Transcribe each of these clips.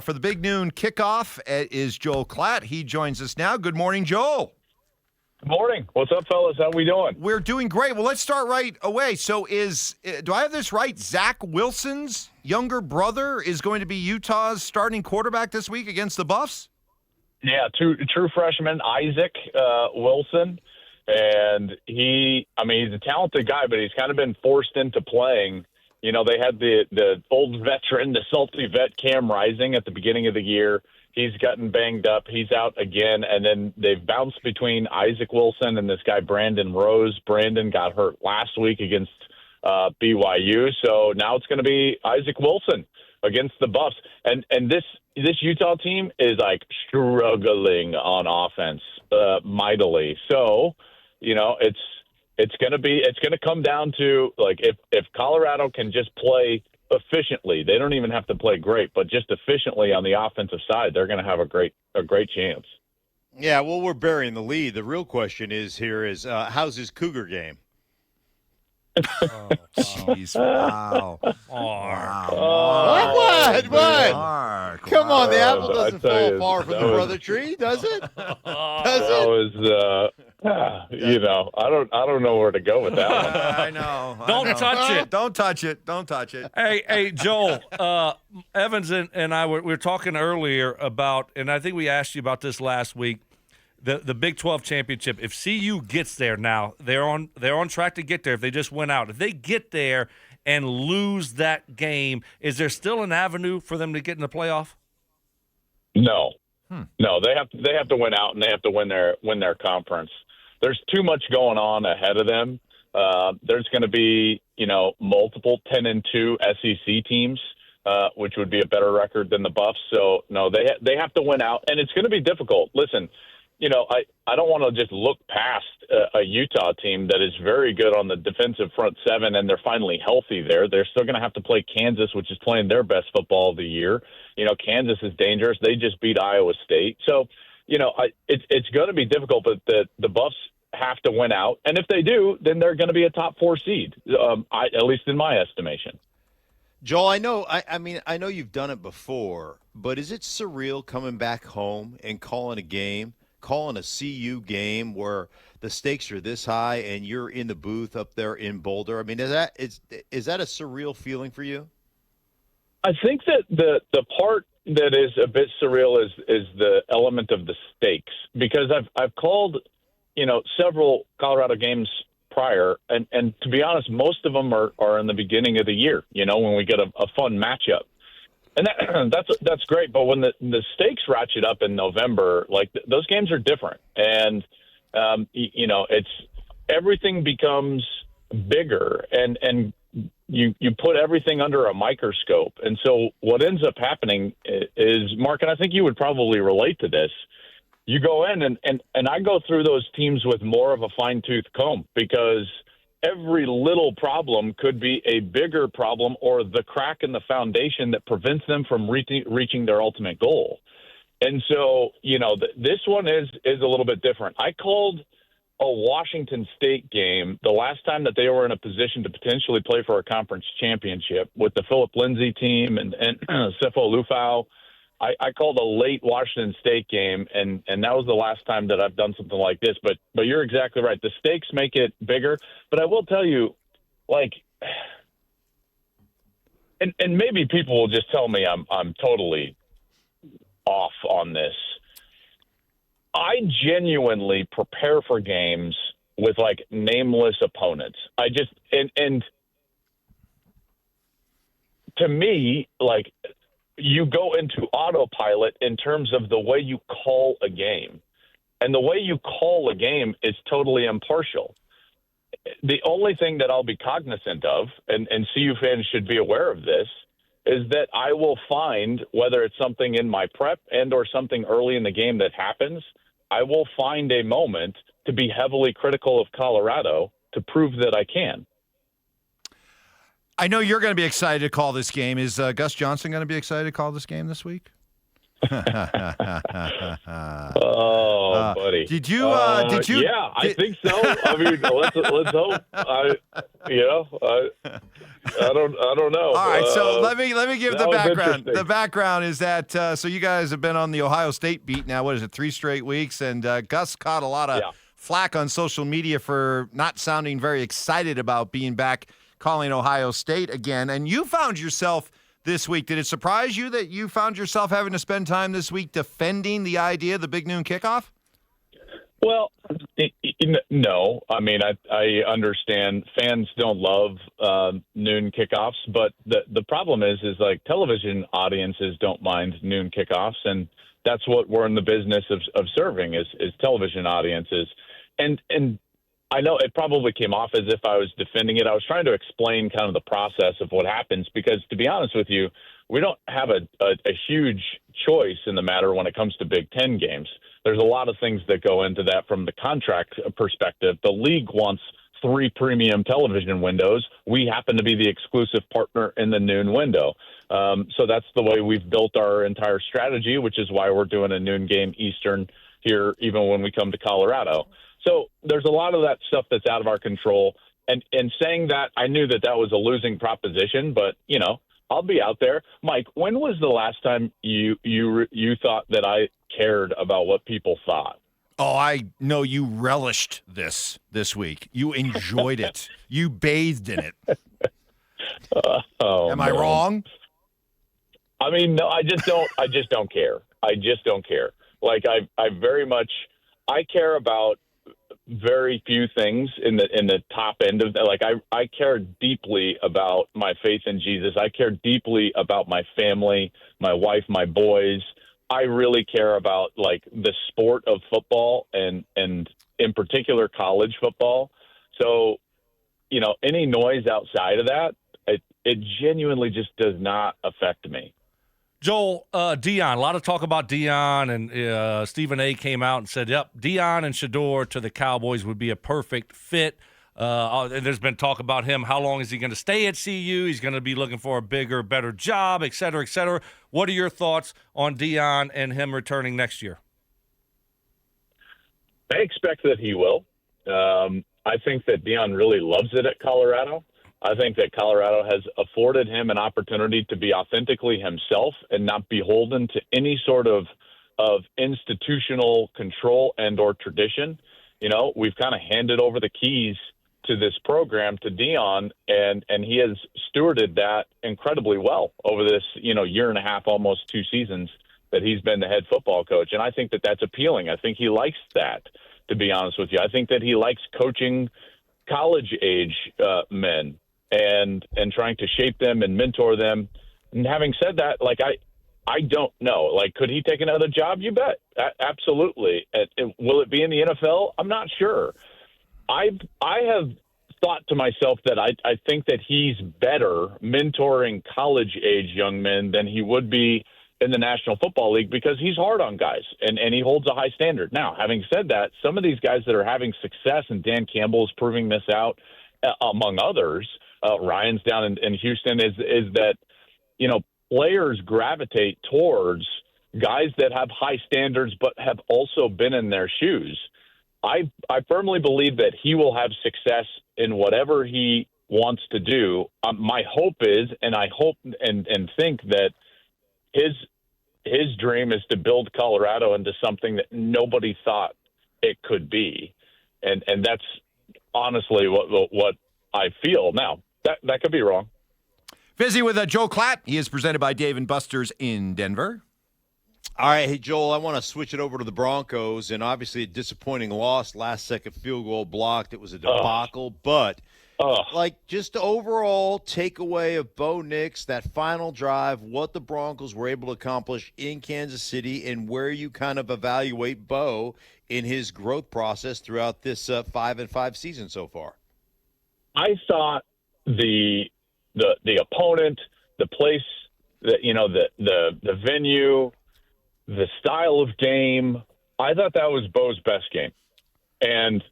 For the big noon kickoff is Joel Klatt. He joins us now. Good morning, Joel. Good morning. What's up, fellas? How we doing? We're doing great. Well, let's start right away. So do I have this right? Zach Wilson's younger brother is going to be Utah's starting quarterback this week against the Buffs? Yeah, true freshman, Isaac Wilson. And he's a talented guy, but he's kind of been forced into playing. You know, they had the old veteran, the salty vet, Cam Rising at the beginning of the year. He's gotten banged up. He's out again. And then they've bounced between Isaac Wilson and this guy, Brandon Rose. Brandon got hurt last week against BYU. So now it's going to be Isaac Wilson against the Buffs. And this Utah team is like struggling on offense mightily. So, you know, it's going to come down to, like, if Colorado can just play efficiently, they don't even have to play great, but just efficiently on the offensive side, they're going to have a great chance. Yeah, well, we're burying the lead. The real question is how's his Cougar game? Oh, jeez. Wow. What? Mark. Come on, the apple doesn't fall you, far from the brother tree, does it? That was, I don't know where to go with that one. I know. Don't touch it. Don't touch it. Don't touch it. Hey, Joel, Evans and I were talking earlier about, and I think we asked you about this last week, the Big 12 championship. If CU gets there now, they're on track to get there. If they just went out, if they get there and lose that game, is there still an avenue for them to get in the playoff? No, no, they have to win out, and they have to win their conference. There's too much going on ahead of them. There's going to be, multiple 10-2 SEC teams, which would be a better record than the Buffs. So no, they have to win out, and it's going to be difficult. Listen, I don't want to just look past a Utah team that is very good on the defensive front seven, and they're finally healthy there. They're still going to have to play Kansas, which is playing their best football of the year. Kansas is dangerous. They just beat Iowa State. So, it's going to be difficult, but the Buffs have to win out. And if they do, then they're going to be a top 4 seed, at least in my estimation. Joel, I know you've done it before, but is it surreal coming back home and calling a CU game where the stakes are this high and you're in the booth up there in Boulder? I mean, is that a surreal feeling for you? I think that the part that is a bit surreal is the element of the stakes, because I've called, several Colorado games prior, and to be honest, most of them are in the beginning of the year, when we get a fun matchup. And that's great, but when the stakes ratchet up in November, like those games are different, and it's everything becomes bigger, and you put everything under a microscope, and so what ends up happening is, Mark, and I think you would probably relate to this. You go in and I go through those teams with more of a fine-tooth comb, because every little problem could be a bigger problem or the crack in the foundation that prevents them from reaching their ultimate goal. And so, this one is a little bit different. I called a Washington State game the last time that they were in a position to potentially play for a conference championship with the Philip Lindsay team and Sefo Lufau. I called a late Washington State game, and that was the last time that I've done something like this. But you're exactly right. The stakes make it bigger. But I will tell you, and maybe people will just tell me I'm totally off on this. I genuinely prepare for games with nameless opponents. And to me, you go into autopilot in terms of the way you call a game. And the way you call a game is totally impartial. The only thing that I'll be cognizant of, and CU fans should be aware of this, is that I will find, whether it's something in my prep and or something early in the game that happens, I will find a moment to be heavily critical of Colorado to prove that I can. I know you're going to be excited to call this game. Is Gus Johnson going to be excited to call this game this week? Buddy. Did you? Yeah, I think so. I mean, let's hope. I don't know. All right, so let me give that the was background. interesting. The background is that so you guys have been on the Ohio State beat now. What is it, 3 straight weeks? And Gus caught a lot of flack on social media for not sounding very excited about being back calling Ohio State again. And you found yourself this week. Did it surprise you that you found yourself having to spend time this week defending the idea of the big noon kickoff? Well, no. I mean, I understand fans don't love noon kickoffs, but the problem is like television audiences don't mind noon kickoffs, and that's what we're in the business of serving is television audiences. And I know it probably came off as if I was defending it. I was trying to explain kind of the process of what happens because, to be honest with you, we don't have a huge choice in the matter when it comes to Big Ten games. There's a lot of things that go into that from the contract perspective. The league wants 3 premium television windows. We happen to be the exclusive partner in the noon window. So that's the way we've built our entire strategy, which is why we're doing a noon game Eastern here, even when we come to Colorado. So there's a lot of that stuff that's out of our control. And saying that, I knew that was a losing proposition, but, I'll be out there. Mike, when was the last time you thought that I cared about what people thought? Oh, I know you relished this week. You enjoyed it. You bathed in it. Am I wrong? I mean, no, I just don't care. I just don't care. Like I care about very few things in the top end of that. Like I care deeply about my faith in Jesus. I care deeply about my family, my wife, my boys. I really care about like the sport of football and in particular college football. So, any noise outside of that, it genuinely just does not affect me. Joel, Deion, a lot of talk about Deion, and Stephen A. came out and said, yep, Deion and Shador to the Cowboys would be a perfect fit. And there's been talk about him. How long is he going to stay at CU? He's going to be looking for a bigger, better job, et cetera, et cetera. What are your thoughts on Deion and him returning next year? I expect that he will. I think that Deion really loves it at Colorado. I think that Colorado has afforded him an opportunity to be authentically himself and not beholden to any sort of institutional control and or tradition. We've kind of handed over the keys to this program to Deion, and he has stewarded that incredibly well over this, year and a half, almost 2 seasons that he's been the head football coach. And I think that that's appealing. I think he likes that, to be honest with you. I think that he likes coaching college-age men and trying to shape them and mentor them. And having said that, like I don't know. Like, could he take another job? You bet. Absolutely. Will it be in the NFL? I'm not sure. I have thought to myself that I think that he's better mentoring college-age young men than he would be in the National Football League because he's hard on guys and he holds a high standard. Now, having said that, some of these guys that are having success, and Dan Campbell is proving this out, among others, Ryan's down in Houston, is that, players gravitate towards guys that have high standards but have also been in their shoes. I firmly believe that he will have success in whatever he wants to do. My hope is, and I hope and think that his dream is to build Colorado into something that nobody thought it could be. And that's honestly what I feel. Now, that could be wrong. Busy with Joel Klatt. He is presented by Dave & Buster's in Denver. All right, hey, Joel, I want to switch it over to the Broncos, and obviously a disappointing loss, last-second field goal blocked. It was a debacle, but just overall takeaway of Bo Nix, that final drive, what the Broncos were able to accomplish in Kansas City, and where you kind of evaluate Bo in his growth process throughout this 5-5 season so far. I thought the opponent, the place, the venue, the style of game, I thought that was Bo's best game. And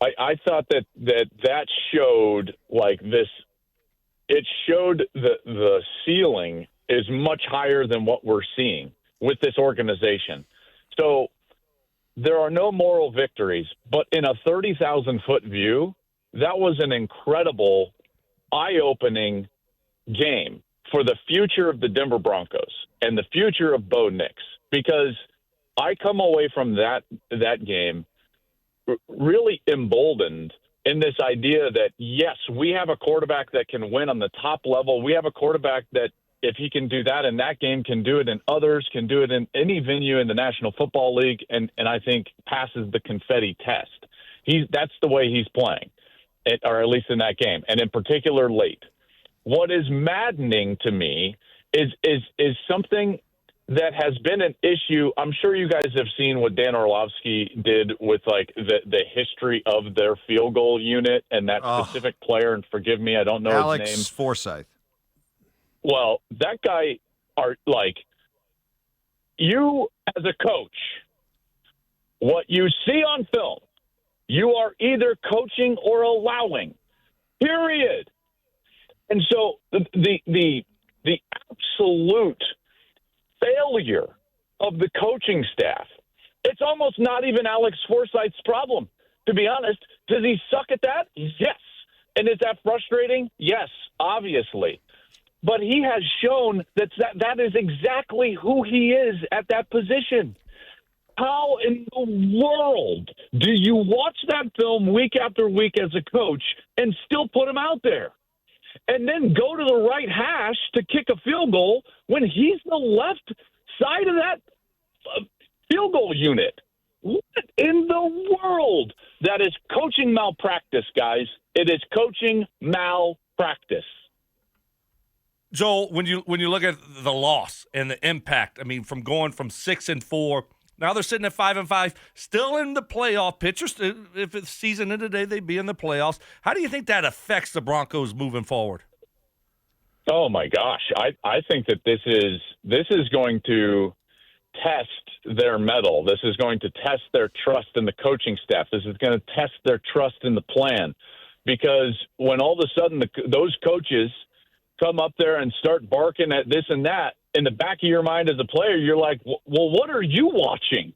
I thought that showed like this. It showed the ceiling is much higher than what we're seeing. with this organization. So there are no moral victories, but in a 30,000-foot view, that was an incredible, eye-opening game for the future of the Denver Broncos and the future of Bo Nix, because I come away from that game really emboldened in this idea that, yes, we have a quarterback that can win on the top level. We have a quarterback that, if he can do that in that game, can do it in others, can do it in any venue in the National Football League, and I think passes the confetti test. That's the way he's playing, or at least in that game, and in particular late. What is maddening to me is something that has been an issue. I'm sure you guys have seen what Dan Orlovsky did with like the history of their field goal unit and that specific player. And forgive me, I don't know his name. Alex Forsyth. Well, that guy you as a coach, what you see on film, you are either coaching or allowing. Period. And so the absolute failure of the coaching staff, it's almost not even Alex Forsyth's problem, to be honest. Does he suck at that? Yes. And is that frustrating? Yes, obviously. But he has shown that is exactly who he is at that position. How in the world do you watch that film week after week as a coach and still put him out there? And then go to the right hash to kick a field goal when he's the left side of that field goal unit. What in the world? That is coaching malpractice, guys. It is coaching malpractice. Joel, when you look at the loss and the impact, I mean, from going from 6-4, now they're sitting at 5-5, still in the playoff picture. If it's season of the day, they'd be in the playoffs. How do you think that affects the Broncos moving forward? Oh my gosh, I think that this is going to test their mettle. This is going to test their trust in the coaching staff. This is going to test their trust in the plan, because when all of a sudden those coaches come up there and start barking at this and that, in the back of your mind as a player, you're like, well, what are you watching?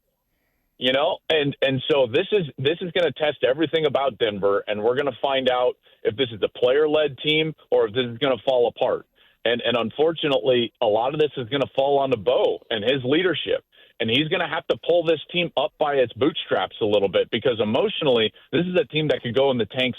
You know, and so this is going to test everything about Denver, and we're going to find out if this is a player-led team or if this is going to fall apart. And unfortunately, a lot of this is going to fall on Bo and his leadership, and he's going to have to pull this team up by its bootstraps a little bit, because emotionally, this is a team that could go in the tanks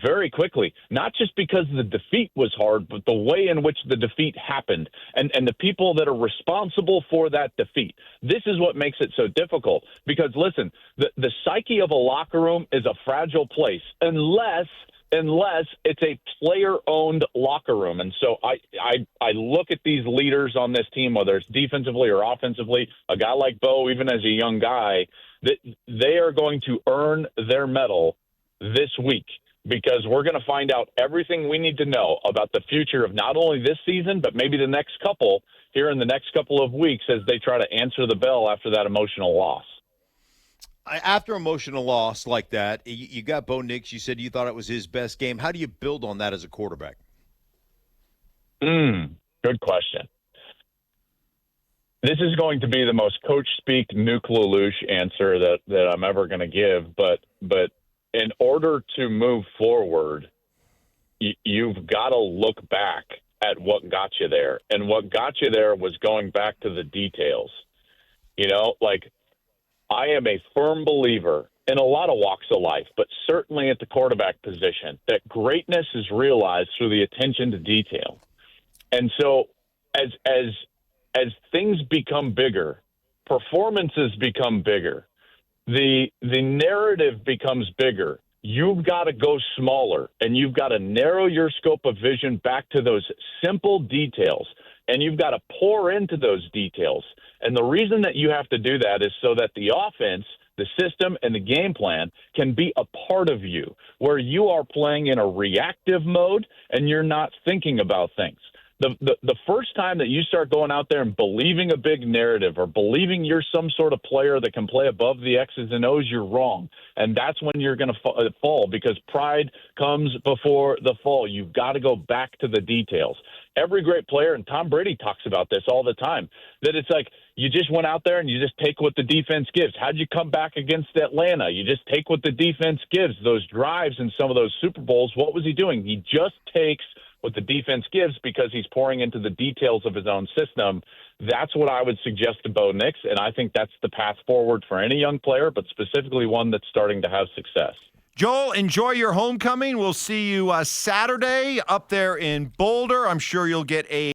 very quickly, not just because the defeat was hard, but the way in which the defeat happened and the people that are responsible for that defeat. This is what makes it so difficult, because, listen, the psyche of a locker room is a fragile place unless it's a player-owned locker room. And so I look at these leaders on this team, whether it's defensively or offensively, a guy like Bo, even as a young guy, that they are going to earn their medal this week, because we're going to find out everything we need to know about the future of not only this season, but maybe the next couple here in the next couple of weeks as they try to answer the bell after that emotional loss. After emotional loss like that, you got Bo Nix. You said you thought it was his best game. How do you build on that as a quarterback? Good question. This is going to be the most coach speak Nuke Lelouch answer that I'm ever going to give, but in order to move forward, you've got to look back at what got you there. And what got you there was going back to the details. You know, like, I am a firm believer in a lot of walks of life, but certainly at the quarterback position, that greatness is realized through the attention to detail. And so as things become bigger, performances become bigger, the narrative becomes bigger. You've got to go smaller, and you've got to narrow your scope of vision back to those simple details, and you've got to pour into those details. And the reason that you have to do that is so that the offense, the system, and the game plan can be a part of you, where you are playing in a reactive mode and you're not thinking about things. The first time that you start going out there and believing a big narrative or believing you're some sort of player that can play above the X's and O's, you're wrong. And that's when you're going to fall, because pride comes before the fall. You've got to go back to the details. every great player, and Tom Brady talks about this all the time, that it's like you just went out there and you just take what the defense gives. How'd you come back against Atlanta? You just take what the defense gives. Those drives in some of those Super Bowls, what was he doing? He just takes what the defense gives because he's pouring into the details of his own system. That's what I would suggest to Bo Nix, and I think that's the path forward for any young player, but specifically one that's starting to have success. Joel, enjoy your homecoming. We'll see you Saturday up there in Boulder. I'm sure you'll get a